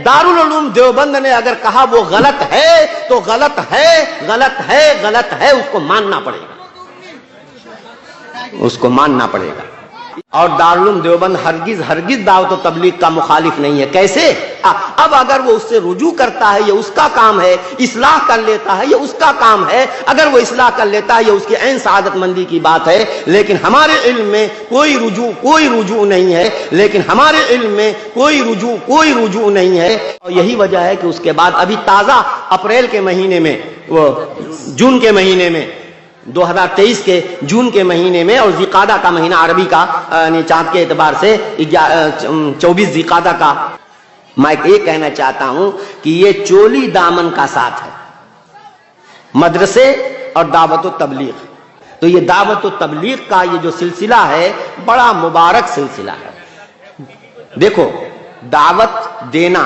दारुल उलूम देवबंद ने अगर कहा वो गलत है तो गलत है, गलत है, गलत है, उसको मानना पड़ेगा, उसको मानना पड़ेगा। और दारुल उलूम देवबंद हरगिज हरगिज दावत और तबलीग का मुखालिफ नहीं है। कैसे? अब अगर वो उससे रुजू करता है ये उसका काम है, इस्लाह कर लेता है ये उसका काम है, अगर वो इस्लाह कर लेता है ये उसकी ऐन सआदतमंदी की बात है। लेकिन हमारे इल्म में कोई रुजू नहीं है, लेकिन हमारे इल्म में कोई रुजू नहीं है। और यही वजह है कि उसके बाद अभी ताज़ा अप्रैल के महीने में, वो जून के महीने में, 2023 के जून के महीने में, और ज़िक़ादा का महीना अरबी का चाँद के एतबार से 24 ज़िक़ादा का, मैं ये कहना चाहता हूं कि ये चोली दामन का साथ है, मदरसे और दावत व तबलीग। तो ये दावत व तबलीग का ये जो सिलसिला है बड़ा मुबारक सिलसिला है। देखो, दावत देना,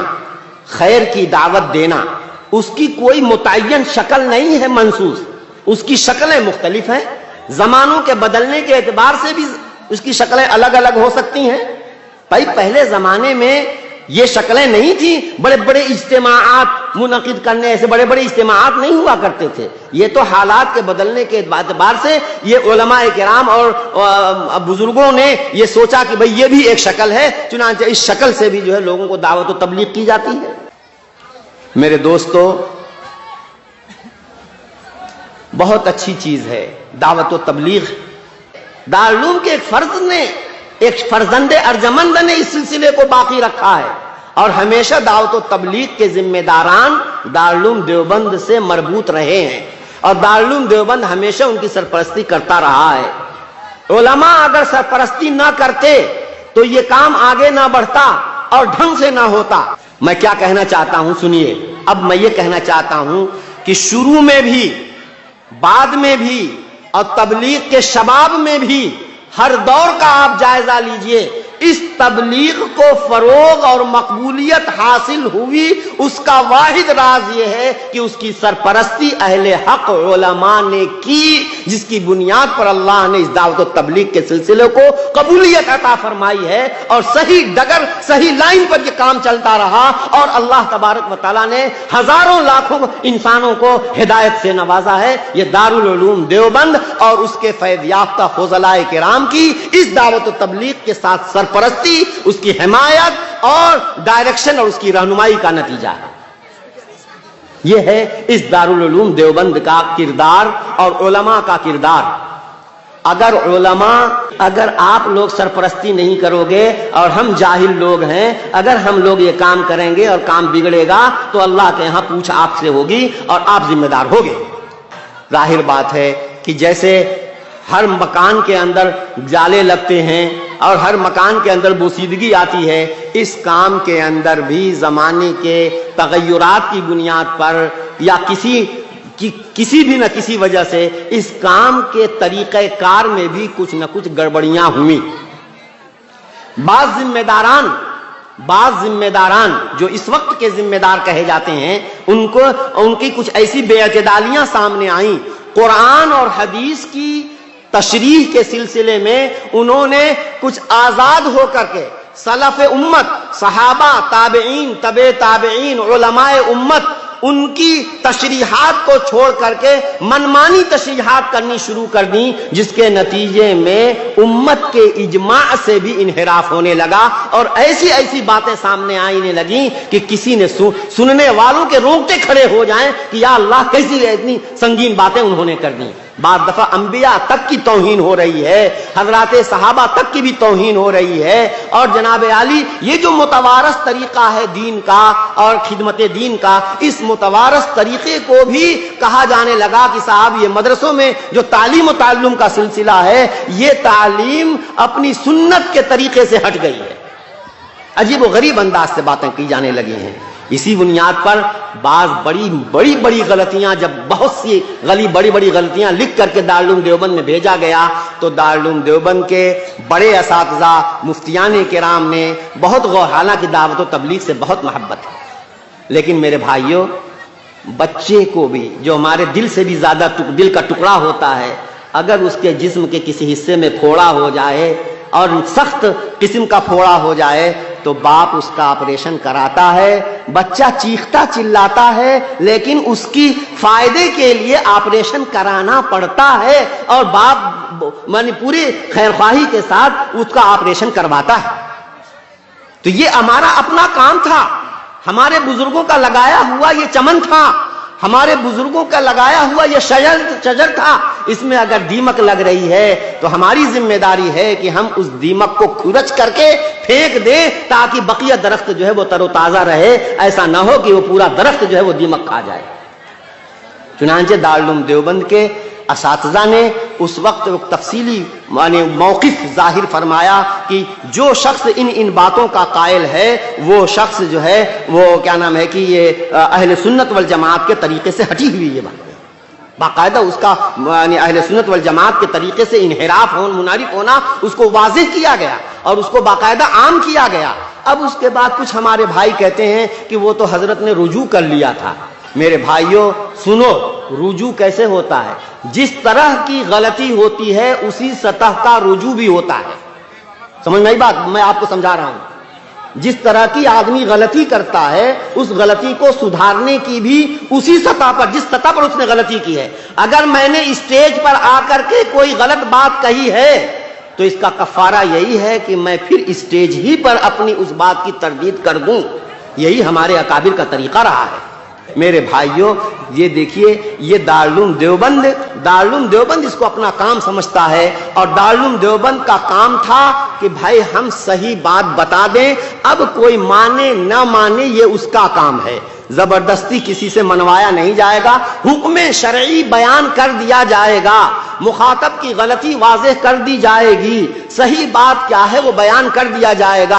खैर की दावत देना, उसकी कोई मुतय्यन शक्ल नहीं है मंसूस, उसकी शक्लें मुख्तलिफ हैं, जमानों के बदलने के एतबार से भी उसकी शक्लें अलग अलग हो सकती हैं। भाई पहले जमाने में ये शक्लें नहीं थी, बड़े बड़े इज्तिमाआत मुनक़िद करने, ऐसे बड़े बड़े इज्तिमाआत नहीं हुआ करते थे। ये तो हालात के बदलने के एतबार से ये उलमाए किराम और बुजुर्गों ने ये सोचा कि भाई ये भी एक शक्ल है, चुनांचे इस शक्ल से भी जो है लोगों को दावत व तबलीग की जाती है। मेरे दोस्तों, बहुत अच्छी चीज है दावत व तबलीग। दारुल उलूम के एक फर्जंदे अर्जमंद ने इस सिलसिले को बाकी रखा है, और हमेशा दावत व तबलीग के जिम्मेदारान दारुल उलूम देवबंद से मरबूत रहे हैं, और दारुल उलूम देवबंद हमेशा उनकी सरपरस्ती करता रहा है। उलमा अगर सरपरस्ती ना करते तो ये काम आगे ना बढ़ता और ढंग से ना होता। मैं क्या कहना चाहता हूं सुनिए। अब मैं ये कहना चाहता हूं कि शुरू में भी, बाद में भी और तबलीग के शबाब में भी हर दौर का आप जायजा लीजिए, इस तबलीग को फरोग और मकबूलियत हासिल हुई, उसका वाहिद राज यह है कि उसकी सरपरस्ती अहले हक उलमा ने की, जिसकी बुनियाद पर अल्लाह ने इस दावत व तबलीग के सिलसिले को कबूलियत अता फरमाई है, और सही डगर सही लाइन पर यह काम चलता रहा, और अल्लाह तबारक व तआला ने हजारों लाखों इंसानों को हिदायत से नवाजा है। यह दारुल उलूम देवबंद और उसके फैज़ याफ्ता फुज़लाए किराम की इस दावत व तबलीग के साथ सरपरस्ती, उसकी हिमायत और डायरेक्शन और उसकी रहनुमाई का नतीजा है। यह है इस दारुल उलूम देवबंद का किरदार और उलमा का किरदार। अगर आप लोग सरपरस्ती नहीं करोगे और हम जाहिल लोग हैं, अगर हम लोग ये काम करेंगे और काम बिगड़ेगा तो अल्लाह के यहां पूछ आपसे होगी और आप जिम्मेदार होगे। जाहिर बात है कि जैसे हर मकान के अंदर जाले लगते हैं और हर मकान के अंदर बोसीदगी आती है, इस काम के अंदर भी ज़माने के तग़य्युरात की बुनियाद पर या किसी भी न किसी वजह से इस काम के तरीक़े कार में भी कुछ न कुछ गड़बड़ियां हुई। बाज़ जिम्मेदारान जो इस वक्त के जिम्मेदार कहे जाते हैं, उनकी कुछ ऐसी बेअतदालियां सामने आई। कुरान और हदीस की तशरीह के सिलसिले में उन्होंने कुछ आजाद होकर के सलफ उम्मत, सहाबा, ताबईन, तबे ताबईन, उलमाए उम्मत, उनकी तशरीहात को छोड़ करके मनमानी तशरीहात करनी शुरू कर दी, जिसके नतीजे में उम्मत के इजमा से भी इनहिराफ होने लगा और ऐसी ऐसी बातें सामने आने लगी कि किसी ने सुनने वालों के रोंगटे खड़े हो जाएं कि या अल्लाह कैसी इतनी संगीन बातें उन्होंने कर दी। बाद दफा अंबिया तक की तौहीन हो रही है, हजराते सहाबा तक की भी तौहीन हो रही है, और जनाब आली ये जो मुतवारस तरीका है दीन का और खिदमत दीन का, इस मुतवारस तरीके को भी कहा जाने लगा कि साहब ये मदरसों में जो तालीम और ताल्लुम का सिलसिला है, ये तालीम अपनी सुन्नत के तरीके से हट गई है। अजीब व गरीब अंदाज से बातें की जाने लगी हैं। इसी बुनियाद पर बाज बड़ी गलतियां, जब बहुत सी बड़ी गलतियां लिख करके दारुल उलूम देवबंद में भेजा गया, तो दारुल उलूम देवबंद के बड़े असातिज़ा मुफ्तियान किराम ने बहुत हालांकि दावत व तबलीग से बहुत मोहब्बत है, लेकिन मेरे भाइयों, बच्चे को भी जो हमारे दिल से भी ज्यादा दिल का टुकड़ा होता है, अगर उसके जिस्म के किसी हिस्से में फोड़ा हो जाए और सख्त किस्म का फोड़ा हो जाए تو باپ اس کا آپریشن کراتا ہے، بچہ چیختا چلاتا ہے، لیکن اس کی فائدے کے لیے آپریشن کرانا پڑتا ہے، اور باپ یعنی پوری خیرخواہی کے ساتھ اس کا آپریشن کرواتا ہے۔ تو یہ ہمارا اپنا کام تھا، ہمارے بزرگوں کا لگایا ہوا یہ چمن تھا، ہمارے بزرگوں کا لگایا ہوا یہ شجر تھا، اس میں اگر دیمک لگ رہی ہے تو ہماری ذمہ داری ہے کہ ہم اس دیمک کو کھرچ کر کے پھینک دیں، تاکہ بقیہ درخت جو ہے وہ تر و تازہ رہے، ایسا نہ ہو کہ وہ پورا درخت جو ہے وہ دیمک کھا جائے۔ چنانچہ دارالعلوم دیوبند کے اساتذہ نے اس وقت تفصیلی موقف ظاہر فرمایا کہ جو شخص ان باتوں کا قائل ہے وہ شخص جو ہے وہ کیا نام ہے کہ یہ اہل سنت والجماعت کے طریقے سے ہٹی ہوئی یہ بات، باقاعدہ اس کا اہل سنت والجماعت کے طریقے سے انحراف منحرف ہونا اس کو واضح کیا گیا اور اس کو باقاعدہ عام کیا گیا۔ اب اس کے بعد کچھ ہمارے بھائی کہتے ہیں کہ وہ تو حضرت نے رجوع کر لیا تھا۔ میرے بھائیوں سنو، رجوع کیسے ہوتا ہے؟ جس طرح کی غلطی ہوتی ہے اسی سطح کا رجوع بھی ہوتا ہے۔ سمجھ میں آئی بات؟ میں آپ کو سمجھا رہا ہوں، جس طرح کی آدمی غلطی کرتا ہے اس غلطی کو سدھارنے کی بھی اسی سطح پر، جس سطح پر اس نے غلطی کی ہے۔ اگر میں نے اسٹیج پر آ کر کے کوئی غلط بات کہی ہے تو اس کا کفارہ یہی ہے کہ میں پھر اسٹیج ہی پر اپنی اس بات کی تردید کر دوں۔ یہی ہمارے اکابر کا طریقہ رہا ہے۔ میرے بھائیوں یہ دیکھیے، یہ دارالعلوم دیوبند اس کو اپنا کام سمجھتا ہے، اور دارالعلوم دیوبند کا کام تھا کہ بھائی ہم صحیح بات بتا دیں، اب کوئی مانے نہ مانے یہ اس کا کام ہے، زبردستی کسی سے منوایا نہیں جائے گا، حکم شرعی بیان کر دیا جائے گا، مخاطب کی غلطی واضح کر دی جائے گی، صحیح بات کیا ہے وہ بیان کر دیا جائے گا۔